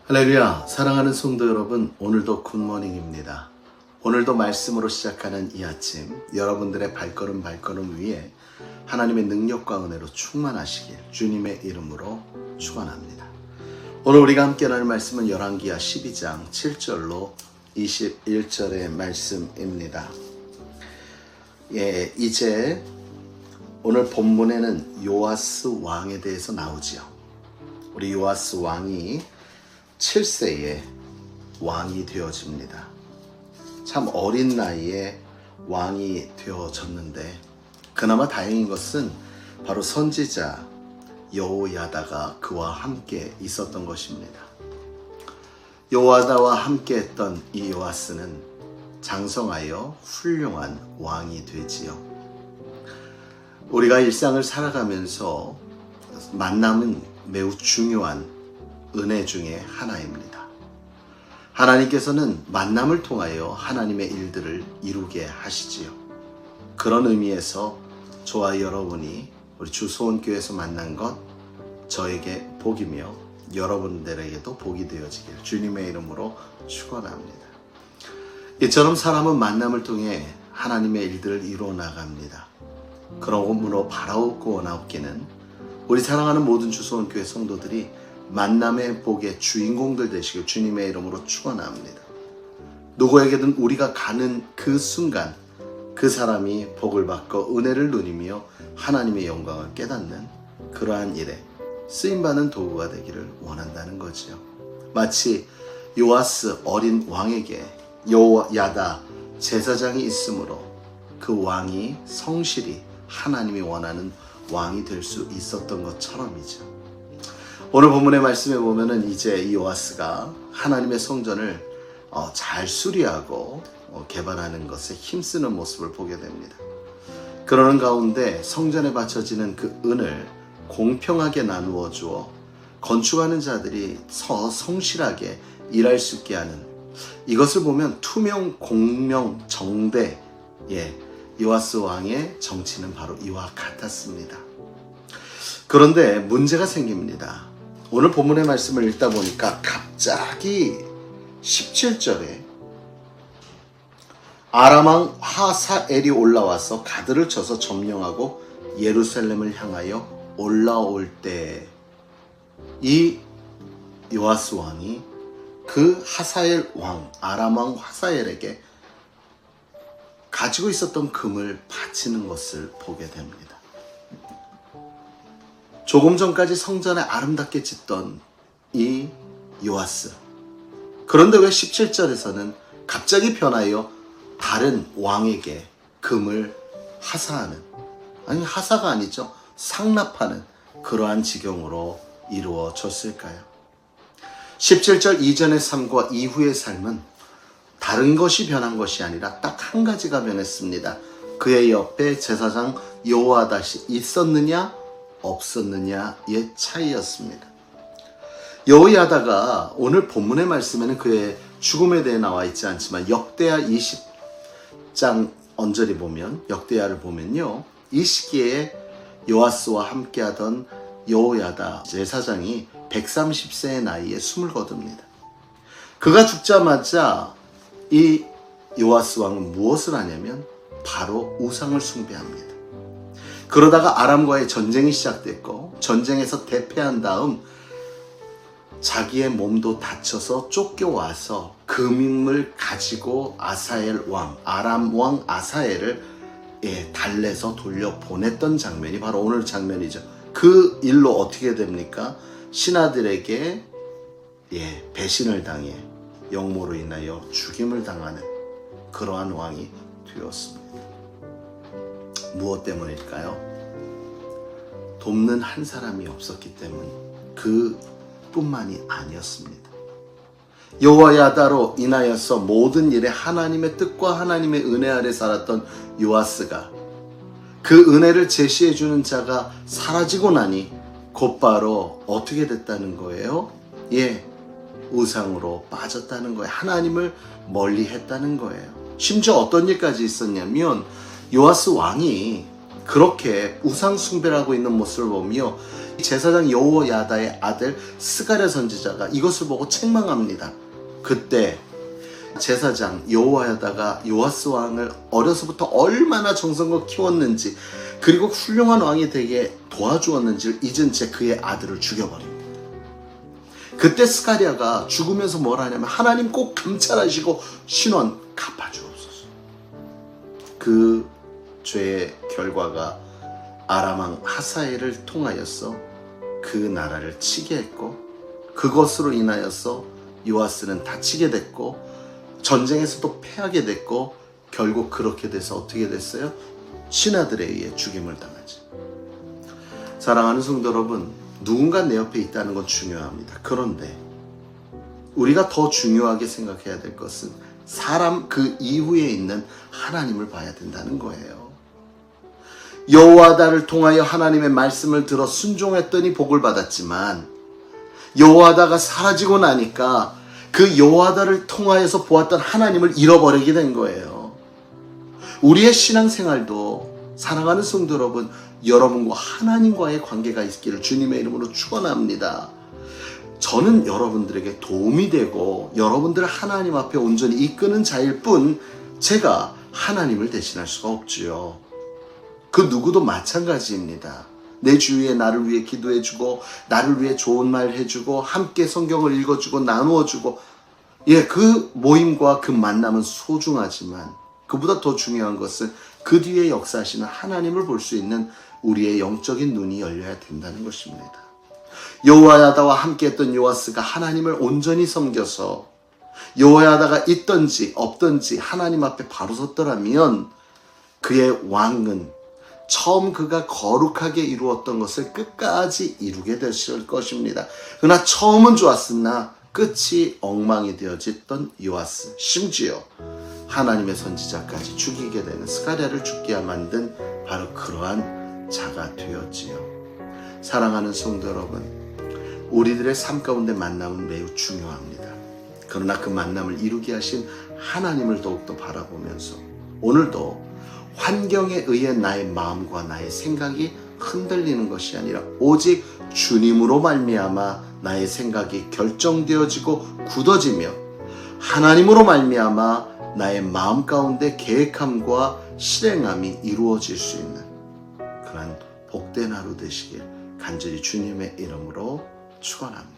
할렐루야, 사랑하는 성도 여러분, 오늘도 굿모닝입니다. 오늘도 말씀으로 시작하는 이 아침, 여러분들의 발걸음 위에 하나님의 능력과 은혜로 충만하시길 주님의 이름으로 축원합니다. 오늘 우리가 함께 나눌 말씀은 열왕기하 12장 7절로 21절의 말씀입니다. 이제 오늘 본문에는 요아스 왕에 대해서 나오지요. 우리 요아스 왕이 7세에 왕이 되어집니다. 참 어린 나이에 왕이 되어졌는데 그나마 다행인 것은 바로 선지자 여호야다가 그와 함께 있었던 것입니다. 여호야다와 함께 했던 이 요아스는 장성하여 훌륭한 왕이 되지요. 우리가 일상을 살아가면서 만남은 매우 중요한 은혜 중에 하나입니다. 하나님께서는 만남을 통하여 하나님의 일들을 이루게 하시지요. 그런 의미에서 저와 여러분이 우리 주소원교회에서 만난 것 저에게 복이며 여러분들에게도 복이 되어지길 주님의 이름으로 축원합니다. 이처럼 사람은 만남을 통해 하나님의 일들을 이루어 나갑니다. 그러므로 바라옵고 원하옵기는 우리 사랑하는 모든 주소원교회 성도들이 만남의 복의 주인공들 되시길 주님의 이름으로 축원합니다. 누구에게든 우리가 가는 그 순간 그 사람이 복을 받고 은혜를 누리며 하나님의 영광을 깨닫는 그러한 일에 쓰임받는 도구가 되기를 원한다는 거지요. 마치 요아스 어린 왕에게 여호야다 제사장이 있으므로 그 왕이 성실히 하나님이 원하는 왕이 될 수 있었던 것처럼이죠. 오늘 본문의 말씀에 보면은 이제 이 요아스가 하나님의 성전을 잘 수리하고 개발하는 것에 힘쓰는 모습을 보게 됩니다. 그러는 가운데 성전에 바쳐지는 그 은을 공평하게 나누어 주어 건축하는 자들이 성실하게 일할 수 있게 하는, 이것을 보면 투명, 공명, 정대, 요아스 왕의 정치는 바로 이와 같았습니다. 그런데 문제가 생깁니다. 오늘 본문의 말씀을 읽다 보니까 갑자기 17절에 아람왕 하사엘이 올라와서 가드를 쳐서 점령하고 예루살렘을 향하여 올라올 때 이 요아스 왕이 그 하사엘 왕, 아람왕 하사엘에게 가지고 있었던 금을 바치는 것을 보게 됩니다. 조금 전까지 성전에 아름답게 짓던 이 요아스, 그런데 왜 17절에서는 갑자기 변하여 다른 왕에게 금을 하사하는, 아니 하사가 아니죠, 상납하는 그러한 지경으로 이루어졌을까요? 17절 이전의 삶과 이후의 삶은 다른 것이 변한 것이 아니라 딱 한 가지가 변했습니다. 그의 옆에 제사장 여호야다시 있었느냐 없었느냐의 차이였습니다. 여호야다가 오늘 본문의 말씀에는 그의 죽음에 대해 나와 있지 않지만 역대하 20장 언저리 보면, 역대하를 보면요, 이 시기에 요아스와 함께하던 여호야다 제사장이 130세의 나이에 숨을 거둡니다. 그가 죽자마자 이 요아스 왕은 무엇을 하냐면 바로 우상을 숭배합니다. 그러다가 아람과의 전쟁이 시작됐고 전쟁에서 대패한 다음 자기의 몸도 다쳐서 쫓겨와서 금을 가지고 아사엘 왕, 아람 왕 아사엘을 달래서 돌려보냈던 장면이 바로 오늘 장면이죠. 그 일로 어떻게 됩니까? 신하들에게 배신을 당해 영모로 인하여 죽임을 당하는 그러한 왕이 되었습니다. 무엇 때문일까요? 돕는 한 사람이 없었기 때문, 그뿐만이 아니었습니다. 여호야다로 인하여서 모든 일에 하나님의 뜻과 하나님의 은혜 아래 살았던 요아스가 그 은혜를 제시해주는 자가 사라지고 나니 곧바로 어떻게 됐다는 거예요? 우상으로 빠졌다는 거예요. 하나님을 멀리 했다는 거예요. 심지어 어떤 일까지 있었냐면 요아스 왕이 그렇게 우상 숭배를 하고 있는 모습을 보며 제사장 여호야다의 아들 스가랴 선지자가 이것을 보고 책망합니다. 그때 제사장 여호야다가 요아스 왕을 어려서부터 얼마나 정성껏 키웠는지, 그리고 훌륭한 왕이 되게 도와주었는지를 잊은 채 그의 아들을 죽여버립니다. 그때 스가랴가 죽으면서 뭘 하냐면, 하나님 꼭 감찰하시고 신원 갚아주옵소서. 그 죄의 결과가 아람왕 하사엘을 통하여서 그 나라를 치게 했고, 그것으로 인하여서 요아스는 다치게 됐고, 전쟁에서도 패하게 됐고, 결국 그렇게 돼서 어떻게 됐어요? 신하들에 의해 죽임을 당하지. 사랑하는 성도 여러분, 누군가 내 옆에 있다는 건 중요합니다. 그런데 우리가 더 중요하게 생각해야 될 것은 사람 그 이후에 있는 하나님을 봐야 된다는 거예요. 여호와다를 통하여 하나님의 말씀을 들어 순종했더니 복을 받았지만, 여호와다가 사라지고 나니까 그 여호와다를 통하여서 보았던 하나님을 잃어버리게 된 거예요. 우리의 신앙생활도 사랑하는 성도 여러분, 여러분과 하나님과의 관계가 있기를 주님의 이름으로 축원합니다. 저는 여러분들에게 도움이 되고 여러분들을 하나님 앞에 온전히 이끄는 자일 뿐, 제가 하나님을 대신할 수가 없지요. 그 누구도 마찬가지입니다. 내 주위에 나를 위해 기도해주고, 나를 위해 좋은 말 해주고, 함께 성경을 읽어주고 나누어주고, 그 모임과 그 만남은 소중하지만 그보다 더 중요한 것은 그 뒤에 역사하시는 하나님을 볼 수 있는 우리의 영적인 눈이 열려야 된다는 것입니다. 여호야다와 함께했던 요아스가 하나님을 온전히 섬겨서 여호야다가 있든지 없든지 하나님 앞에 바로 섰더라면, 그의 왕은 처음 그가 거룩하게 이루었던 것을 끝까지 이루게 됐을 것입니다. 그러나 처음은 좋았으나 끝이 엉망이 되어졌던 요아스, 심지어 하나님의 선지자까지 죽이게 되는 스가랴를 죽게 만든 바로 그러한 자가 되었지요. 사랑하는 성도 여러분, 우리들의 삶 가운데 만남은 매우 중요합니다. 그러나 그 만남을 이루게 하신 하나님을 더욱더 바라보면서 오늘도 환경에 의해 나의 마음과 나의 생각이 흔들리는 것이 아니라 오직 주님으로 말미암아 나의 생각이 결정되어지고 굳어지며, 하나님으로 말미암아 나의 마음 가운데 계획함과 실행함이 이루어질 수 있는 그런 복된 하루 되시길 간절히 주님의 이름으로 축원합니다.